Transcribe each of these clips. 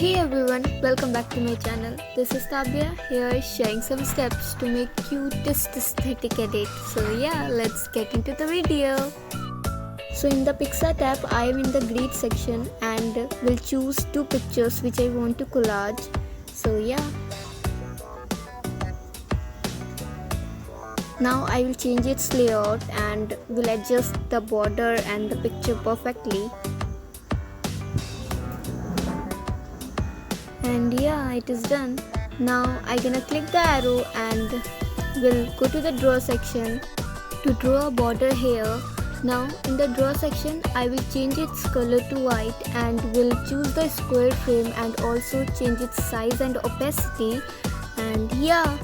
Hey everyone, welcome back to my channel. This is Tabiya here sharing some steps to make cutest aesthetic edit. So yeah, let's get into the video. So in the Picsart app, I am in the grid section and will choose two pictures which I want to collage. So yeah. Now I will change its layout and will adjust the border and the picture perfectly. And yeah, it is done. Now I'm gonna click the arrow and will go to the draw section to draw a border here. Now in the draw section I will change its color to white and will choose the square frame and also change its size and opacity. And yeah,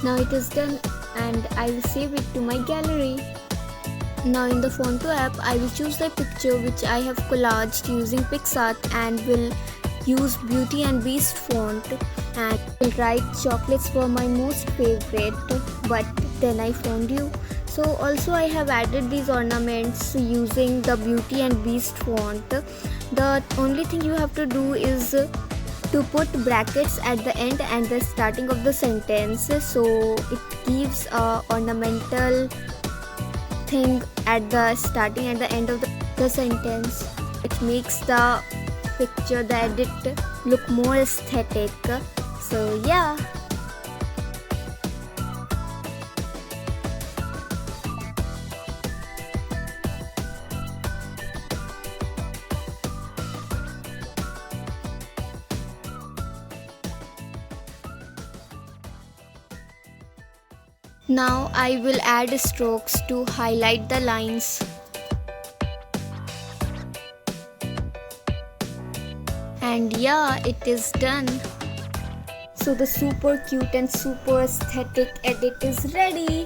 now it is done and I will save it to my gallery. Now in the Photo app, I will choose the picture which I have collaged using Picsart and will use Beauty and Beast font and will write chocolates were my most favorite, but then I found you. So also I have added these ornaments using the Beauty and Beast font. The only thing you have to do is to put brackets at the end and the starting of the sentence, so it gives a ornamental thing at the starting and the end of the sentence. It makes the picture, the edit, look more aesthetic. So yeah. Now I will add strokes to highlight the lines. And yeah, it is done. So the super cute and super aesthetic edit is ready.